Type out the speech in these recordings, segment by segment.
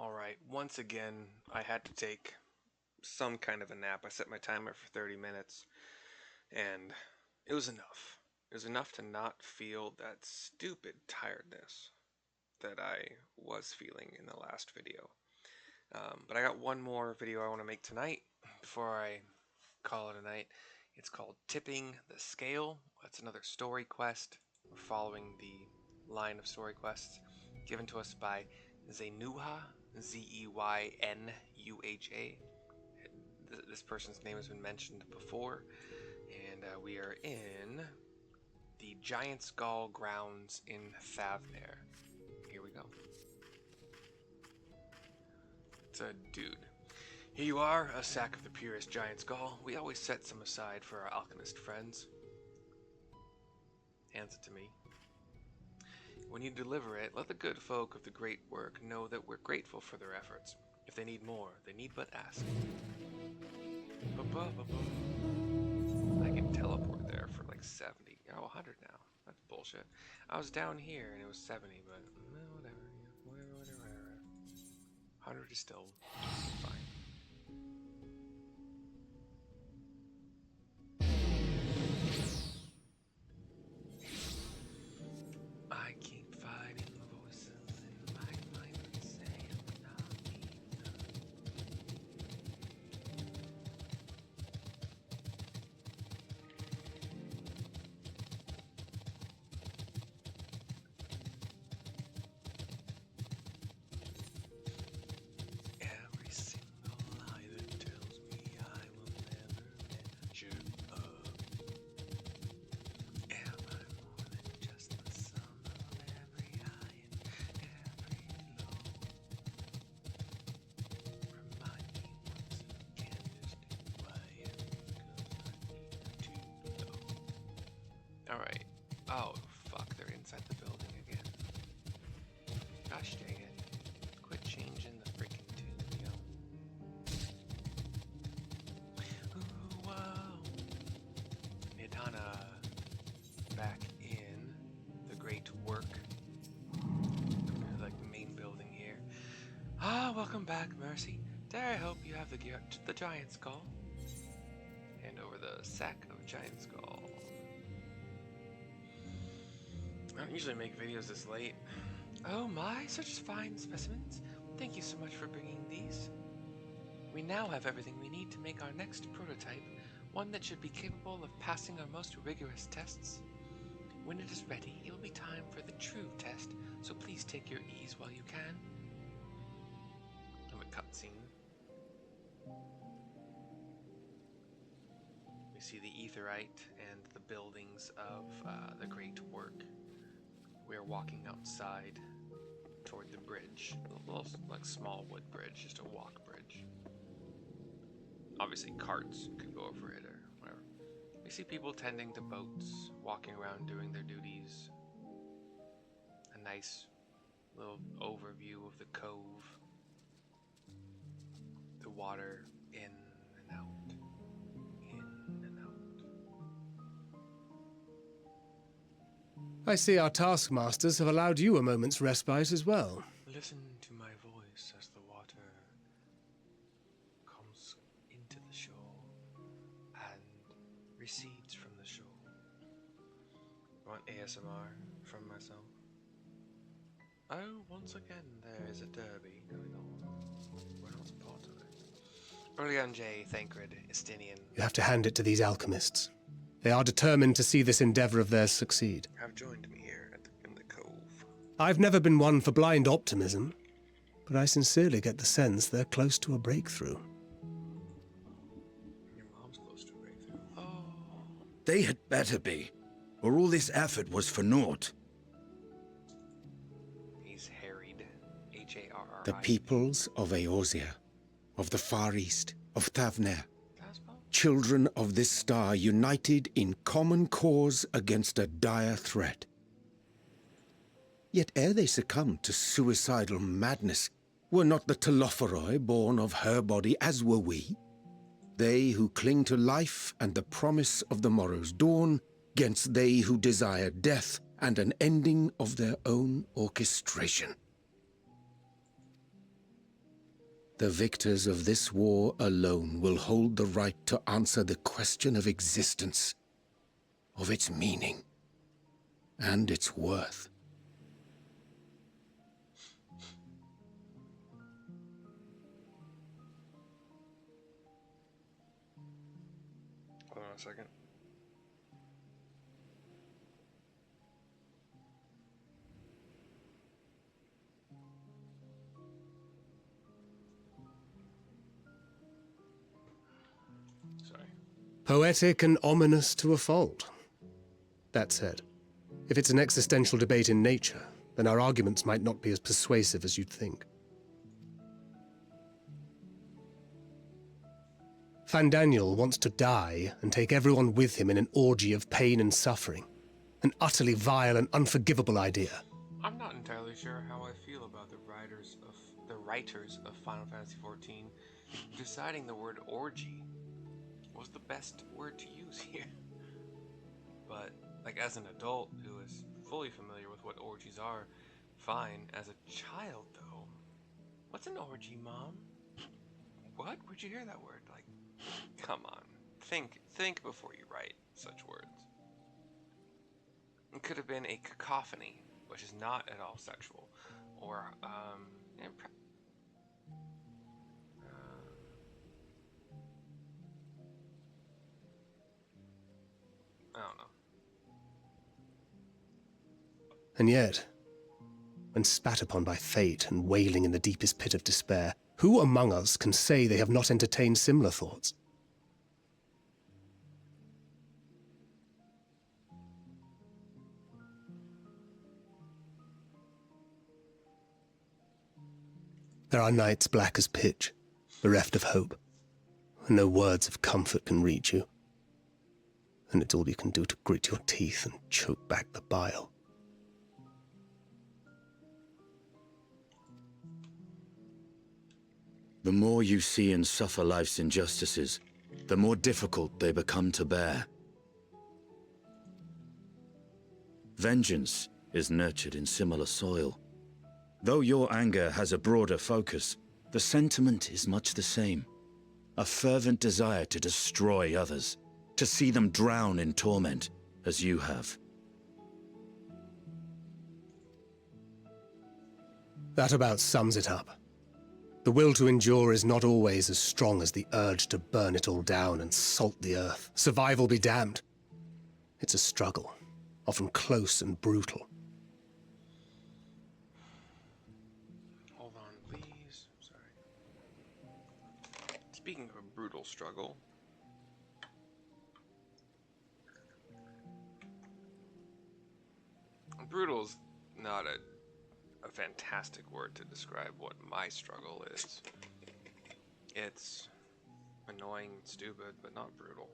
Alright, once again, I had to take some kind of a nap. I set my timer for 30 minutes, and it was enough. It was enough to not feel that stupid tiredness that I was feeling in the last video. But I got one more video I want to make tonight before I call it a night. It's called Tipping the Scale. That's another story quest. We're following the line of story quests given to us by Zeynuha, Zeynuha. This person's name has been mentioned before, and we are in the Giant Skull grounds in Thavner. Here we go. It's a dude. Here you are, a sack of the purest giant skull. We always set some aside for our alchemist friends. Hands it to me. When you deliver it, let the good folk of the great work know that we're grateful for their efforts. If they need more, they need but ask. I can teleport there for like 70. Oh, 100 now. That's bullshit. I was down here and it was 70, but whatever. 100 is still fine. I keep fighting the voices in my mind that say I'm not enough. Every single lie that tells me I will never measure up. Am I more than just the sum of every high and every low? Remind me once again just who I am, because I need to know. Alright. Oh, fuck, they're inside the building again. Gosh dang it. Quit changing the freaking tune, yo. Ooh, wow. Nidana. Back in the great work. Like the main building here. Ah, welcome back, Mercy. Dare I hope you have the giant skull. Hand over the sack of giant skull. I don't usually make videos this late. Oh my, such fine specimens. Thank you so much for bringing these. We now have everything we need to make our next prototype, one that should be capable of passing our most rigorous tests. When it is ready, it will be time for the true test, so please take your ease while you can. Have a cutscene. We see the Aetheryte and the buildings of the Great Work. We are walking outside toward the bridge, a little like small wood bridge, just a walk bridge. Obviously carts could go over it or whatever. We see people tending to boats, walking around doing their duties. A nice little overview of the cove. The water in and out. In and out. I see our taskmasters have allowed you a moment's respite as well. Listen to my voice as the water comes into the shore and recedes from the shore. Want ASMR from myself? Oh, once again there is a derby going on. We're not part of it. Early J, Thancred, Estinian. You have to hand it to these alchemists. They are determined to see this endeavor of theirs succeed. Have joined me here in the cove. I've never been one for blind optimism, but I sincerely get the sense they're close to a breakthrough. Your mom's close to a breakthrough. Oh. They had better be, or all this effort was for naught. He's harried. H-A-R-R-I. The peoples of Eorzea, of the Far East, of Thavner, children of this star united in common cause against a dire threat. Yet ere they succumbed to suicidal madness, were not the Telophoroi born of her body as were we? They who cling to life and the promise of the morrow's dawn, against they who desire death and an ending of their own orchestration. The victors of this war alone will hold the right to answer the question of existence, of its meaning, and its worth. Hold on a second. Sorry. Poetic and ominous to a fault. That said, if it's an existential debate in nature, then our arguments might not be as persuasive as you'd think. Fandaniel wants to die and take everyone with him in an orgy of pain and suffering. An utterly vile and unforgivable idea. I'm not entirely sure how I feel about the writers of Final Fantasy XIV deciding the word orgy was the best word to use here. But, like, as an adult who is fully familiar with what orgies are, fine. As a child, though, what's an orgy, Mom? What? Where'd you hear that word? Like, come on. Think before you write such words. It could have been a cacophony, which is not at all sexual, or I don't know. And yet, when spat upon by fate and wailing in the deepest pit of despair, who among us can say they have not entertained similar thoughts? There are nights black as pitch, bereft of hope, and no words of comfort can reach you. And it's all you can do to grit your teeth and choke back the bile. The more you see and suffer life's injustices, the more difficult they become to bear. Vengeance is nurtured in similar soil. Though your anger has a broader focus, the sentiment is much the same. A fervent desire to destroy others, to see them drown in torment, as you have. That about sums it up. The will to endure is not always as strong as the urge to burn it all down and salt the earth. Survival be damned. It's a struggle, often close and brutal. Hold on, please. Sorry. Speaking of a brutal struggle, brutal's not a fantastic word to describe what my struggle is. It's annoying and stupid, but not brutal.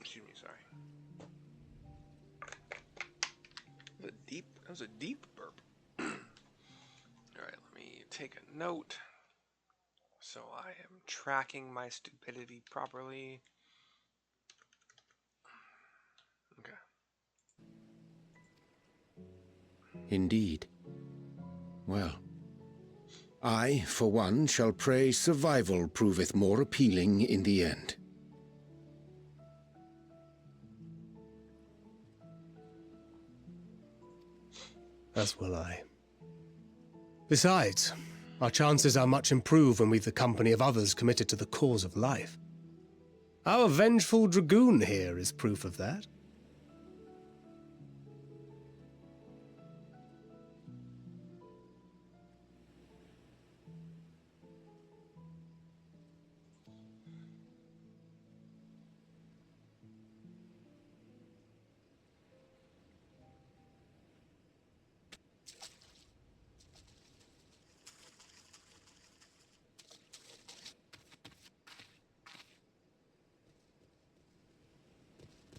Excuse me, sorry. That was a deep burp. Alright, let me take a note so I am tracking my stupidity properly. Okay. Indeed. Well, I, for one, shall pray survival proveth more appealing in the end. As will I. Besides, our chances are much improved when we've the company of others committed to the cause of life. Our vengeful dragoon here is proof of that.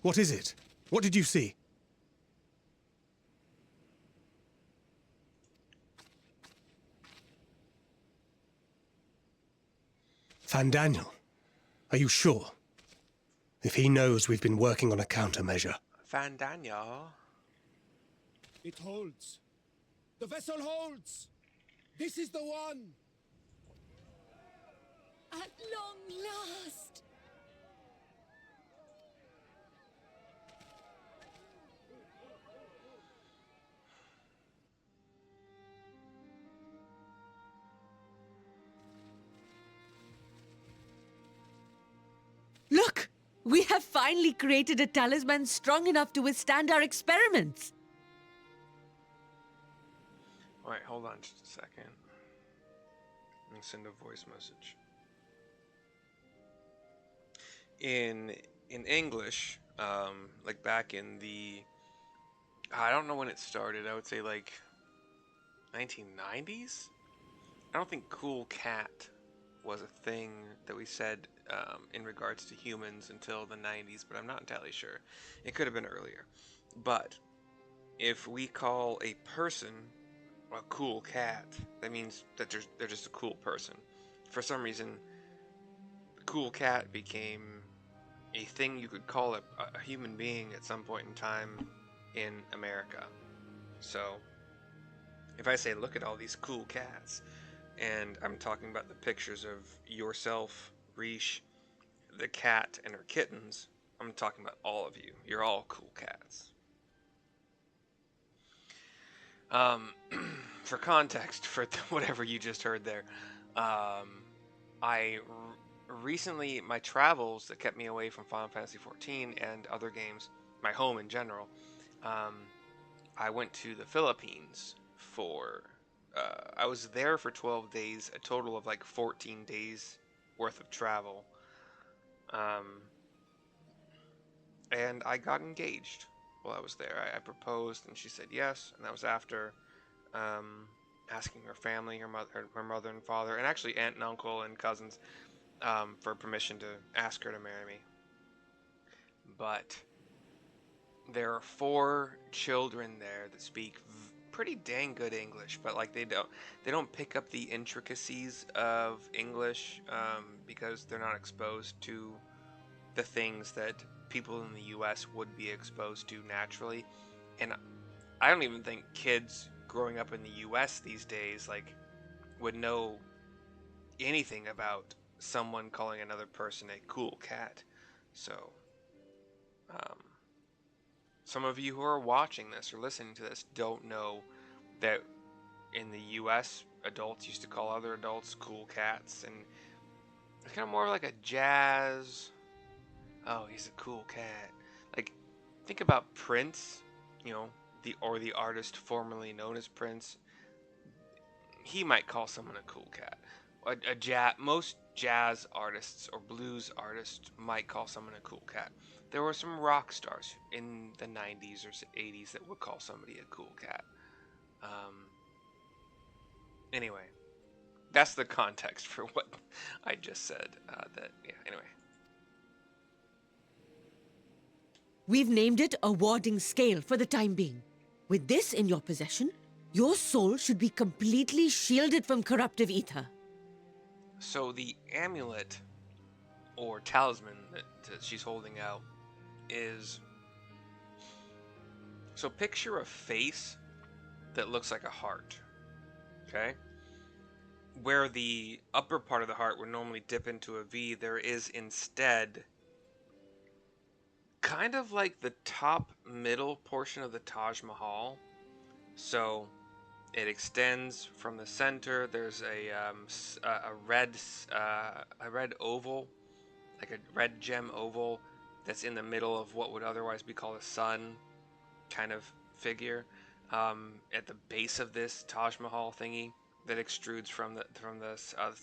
What is it? What did you see? Fandaniel, are you sure? If he knows we've been working on a countermeasure. Fandaniel. It holds. The vessel holds. This is the one. At long last! Look! We have finally created a talisman strong enough to withstand our experiments! Alright, hold on just a second. Let me send a voice message. In English, like back in the, I don't know when it started, I would say like 1990s? I don't think cool cat was a thing that we said in regards to humans until the 90s, but I'm not entirely sure. It could have been earlier. But if we call a person a cool cat, that means that they're just a cool person. For some reason, cool cat became a thing you could call a human being at some point in time in America. So if I say, look at all these cool cats, and I'm talking about the pictures of yourself, Rish, the cat, and her kittens, I'm talking about all of you. You're all cool cats. For context, for whatever you just heard there, I recently, my travels that kept me away from Final Fantasy XIV and other games, my home in general, I went to the Philippines for, I was there for 12 days, a total of like 14 days worth of travel. And I got engaged while I was there. I proposed and she said yes, and that was after asking her family, her mother and father, and actually aunt and uncle and cousins for permission to ask her to marry me. But there are 4 children there that speak pretty dang good English, but like they don't pick up the intricacies of English because they're not exposed to the things that people in the U.S. would be exposed to naturally. And I don't even think kids growing up in the U.S. these days like would know anything about someone calling another person a cool cat. So some of you who are watching this or listening to this don't know that in the U.S. adults used to call other adults cool cats, and it's kind of more like a jazz. Oh, he's a cool cat. Like, think about Prince, you know, the artist formerly known as Prince. He might call someone a cool cat. Most jazz artists or blues artists might call someone a cool cat. There were some rock stars in the 90s or 80s that would call somebody a cool cat. Anyway, that's the context for what I just said. Anyway. We've named it a warding scale for the time being. With this in your possession, your soul should be completely shielded from corruptive ether. So the amulet or talisman that she's holding out is... So picture a face that looks like a heart. Okay? Where the upper part of the heart would normally dip into a V, there is instead kind of like the top middle portion of the Taj Mahal. So it extends from the center. There's a red oval, like a red gem oval that's in the middle of what would otherwise be called a sun kind of figure at the base of this Taj Mahal thingy that extrudes from the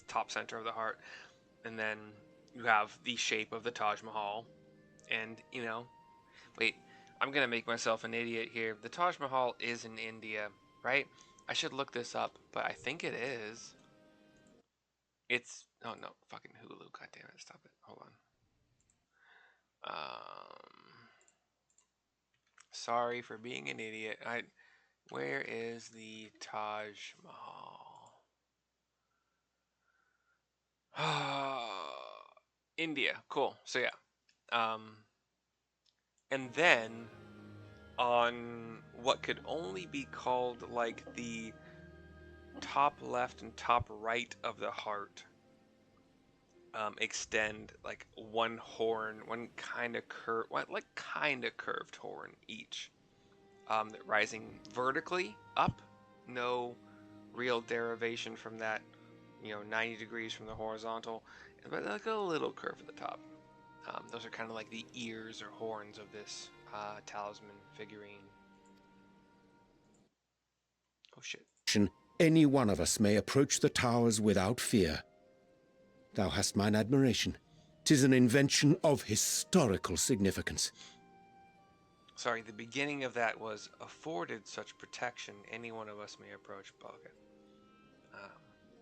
top center of the heart. And then you have the shape of the Taj Mahal. And, you know, wait, I'm going to make myself an idiot here. The Taj Mahal is in India, right? I should look this up, but I think it is. It's, oh no, fucking Hulu, goddammit, stop it, hold on. Sorry for being an idiot. Where is the Taj Mahal? India. Cool. So yeah. And then on what could only be called like the top left and top right of the heart, extend like one horn, one kind of curved horn each, rising vertically up, no real derivation from that, 90 degrees from the horizontal, but like a little curve at the top. Those are kind of like the ears or horns of this talisman figurine. Oh shit. Any one of us may approach the towers without fear. Thou hast mine admiration. 'Tis an invention of historical significance. Sorry, the beginning of that was afforded such protection, any one of us may approach Balkan.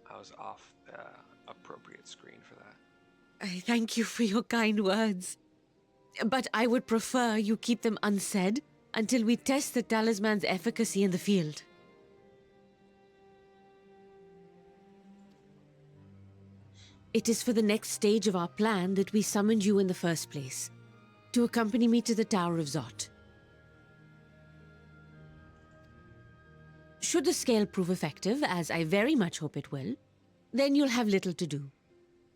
I was off the appropriate screen for that. I thank you for your kind words. But I would prefer you keep them unsaid until we test the talisman's efficacy in the field. It is for the next stage of our plan that we summoned you in the first place, to accompany me to the Tower of Zot. Should the scale prove effective, as I very much hope it will, then you'll have little to do.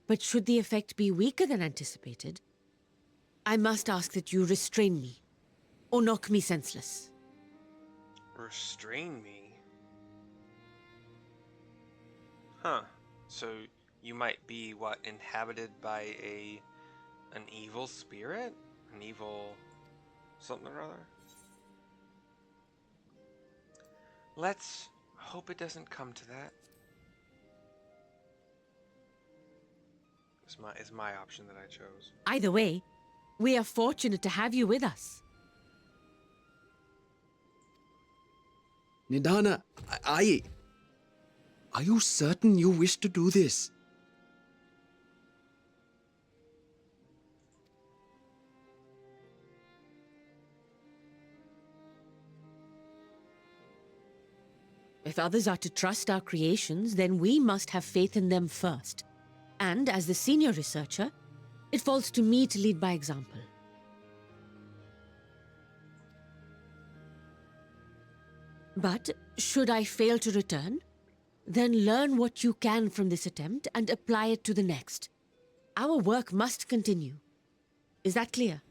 But should the effect be weaker than anticipated, I must ask that you restrain me, or knock me senseless. Restrain me? Huh. So you might be, inhabited by an evil spirit? An evil something or other? Let's hope it doesn't come to that. Is my option that I chose. Either way, we are fortunate to have you with us. Nidana, are you certain you wish to do this? If others are to trust our creations, then we must have faith in them first. And as the senior researcher, it falls to me to lead by example. But should I fail to return, then learn what you can from this attempt and apply it to the next. Our work must continue. Is that clear?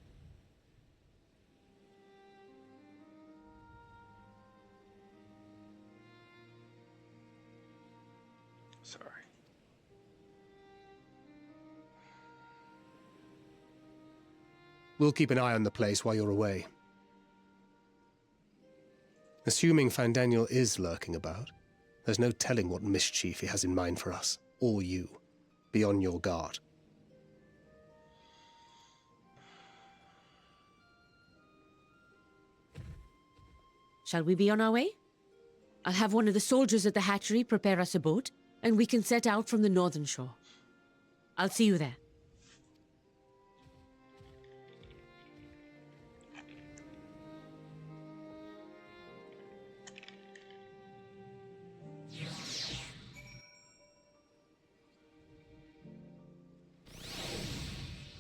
Sorry. We'll keep an eye on the place while you're away. Assuming Fandaniel is lurking about, there's no telling what mischief he has in mind for us, or you. Be on your guard. Shall we be on our way? I'll have one of the soldiers at the hatchery prepare us a boat, and we can set out from the northern shore. I'll see you there.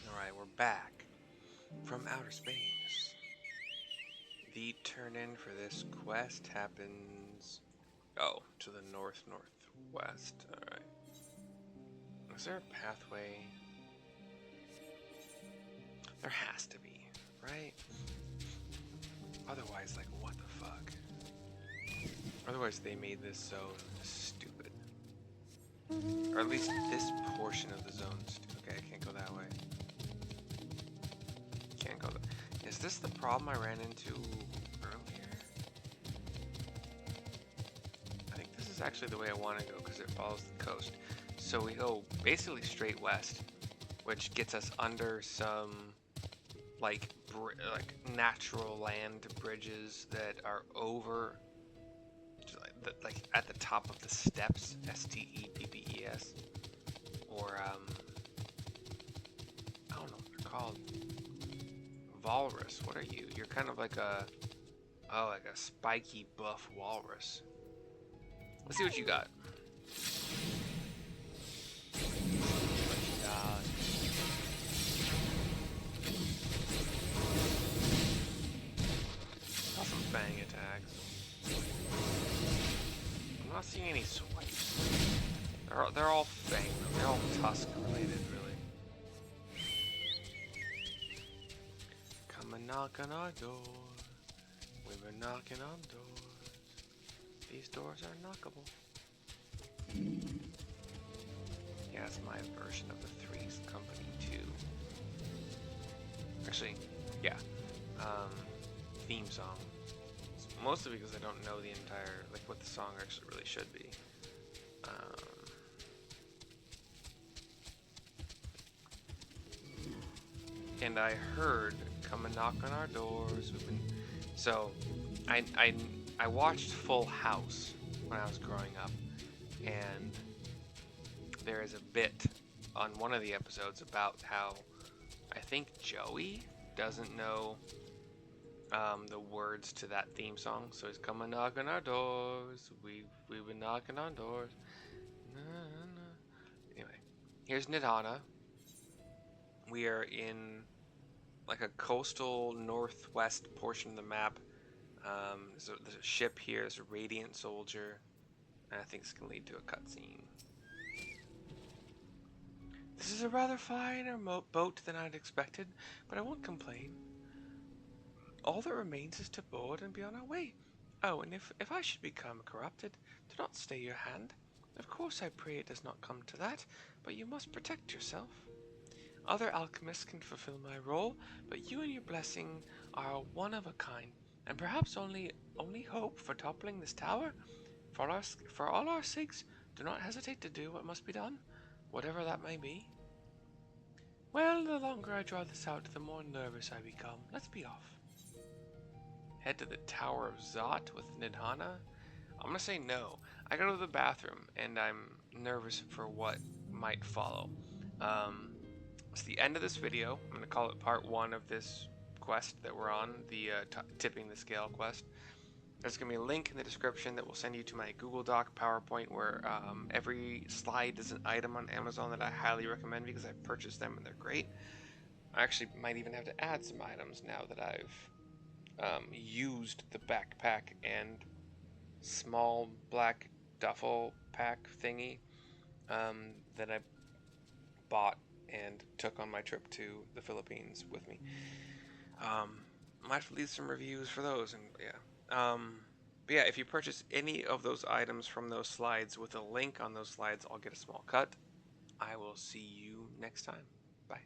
Alright, we're back from outer space. The turn-in for this quest happens... to the northwest. Alright. Is there a pathway? There has to be, right? Otherwise, like, what the fuck? Otherwise, they made this zone stupid. Or at least this portion of the zone stupid. Okay, I can't go that way. Can't go that. Is this the problem I ran into earlier? I think this is actually the way I want to go because it follows the coast. So we go basically straight west, which gets us under some like natural land bridges that are over, like at the top of the steppes, STEPPES, or I don't know what they're called. Walrus, what are you? You're kind of like a spiky buff walrus. Let's see what you got. What you got? seeing any swipes. They're all fang. They're all tusk related, really. Come and knock on our door. We've been knocking on doors. These doors are knockable. Yeah, that's my version of the Three's Company 2. Actually, yeah. Theme song. Mostly because I don't know the entire, like, what the song actually really should be. And I heard, come and knock on our doors. We've been... So, I watched Full House when I was growing up, and there is a bit on one of the episodes about how I think Joey doesn't know the words to that theme song, so he's come and knock on our doors. We've been knocking on doors. Na, na, na. Anyway, here's Nidhana. We are in like a coastal northwest portion of the map. There's a ship here. There's a Radiant Soldier, and I think it's gonna lead to a cutscene. This is a rather finer boat than I'd expected, but I won't complain. All that remains is to board and be on our way. Oh, and if I should become corrupted, do not stay your hand. Of course I pray it does not come to that, but you must protect yourself. Other alchemists can fulfill my role, but you and your blessing are one of a kind, and perhaps only hope for toppling this tower. For all our sakes, do not hesitate to do what must be done, whatever that may be. Well, the longer I draw this out, the more nervous I become. Let's be off. Head to the Tower of Zot with Nidhana? I'm gonna say no. I go to the bathroom, and I'm nervous for what might follow. It's the end of this video. I'm gonna call it part 1 of this quest that we're on, the tipping the scale quest. There's gonna be a link in the description that will send you to my Google Doc PowerPoint where every slide is an item on Amazon that I highly recommend because I've purchased them and they're great. I actually might even have to add some items now that I've used the backpack and small black duffel pack thingy that I bought and took on my trip to the Philippines with me. Might have to leave some reviews for those, and yeah. But yeah, if you purchase any of those items from those slides with a link on those slides, I'll get a small cut. I will see you next time. Bye.